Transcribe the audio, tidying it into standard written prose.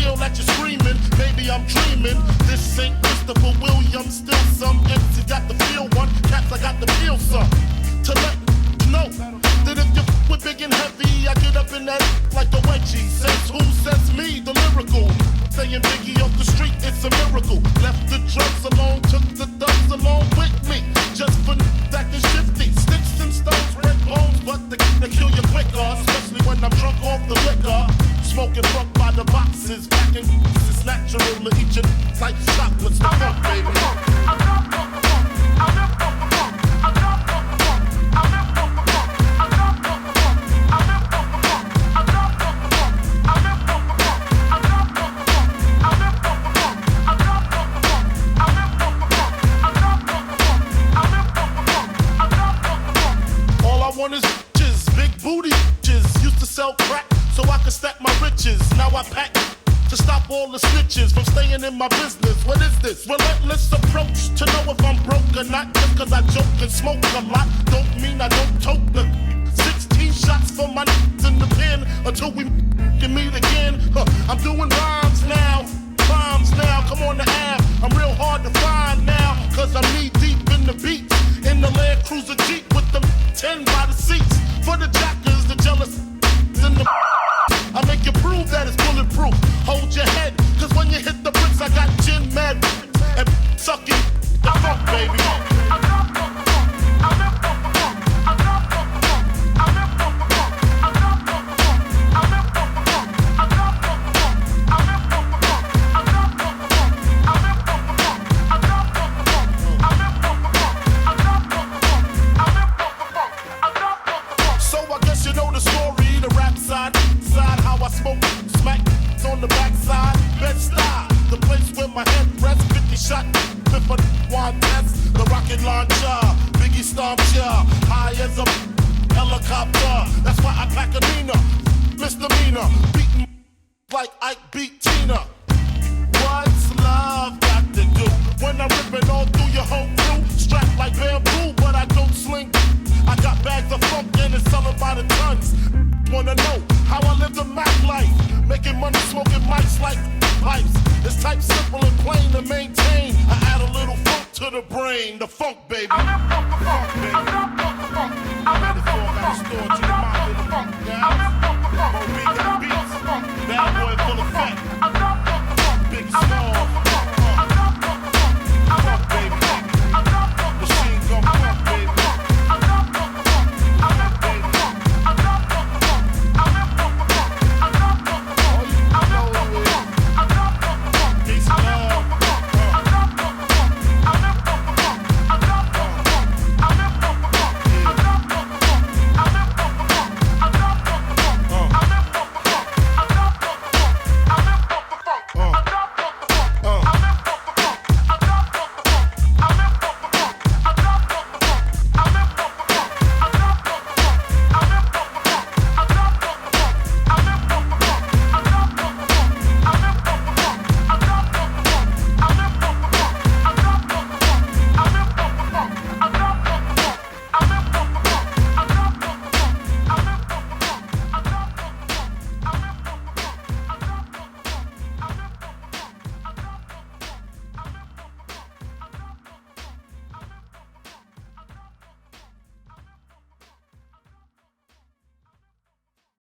feel that you're screaming. Maybe I'm dreaming. This ain't Christopher Williams. Still some MC got the feel one. Caps, I got the feel some. To let you know that if you with big and heavy, I get up in that like a wedgie. Says who? Says me, the lyrical. Saying Biggie off the street, it's a miracle. Left the drugs alone, took the thugs along with me. Just for acting shifty. Sticks and stones, break bones, but they kill you quicker. Especially when I'm drunk off the liquor. Smoking funk by the boxes. Packing it's natural to eat your like chocolates. The funk, baby. On his bitches, big booty bitches. Used to sell crack so I could stack my riches. Now I pack to stop all the snitches from staying in my business. What is this? Relentless approach to know if I'm broke or not. Just cause I joke and smoke a lot don't mean I don't tote the 16 shots for my in the pen until we can meet again. I'm doing rhymes now, crimes now. Come on the Ave, I'm real hard to find now. Cause I'm knee deep in the beats. In the Land Cruiser Jeep with them 10 by the seats. For the jackers, the jealous, and the I make you prove that it's bulletproof. Hold your head, cause when you hit the bricks, I got gin mad and sucking the funk, baby. Smoke, smack on the backside, Bed-Stuy, the place where my head rests. 50 shot, flip a one test, the rocket launcher, Biggie stomp ya, high as a helicopter. That's why I pack a Nina, misdemeanor, beating like Ike beat Tina. What's love got to do when I'm ripping all through your whole crew? Strapped like bamboo, but I don't sling. I got bags of funk and it's selling by the tons. Wanna know how I live the Mac life, making money, smoking mics like pipes. It's type simple and plain to maintain. I add a little funk to the brain, the funk, baby. Funk, baby. Metaphor got restored to the mob in the funk, guys. Mo B got beats, bad boy full of fat.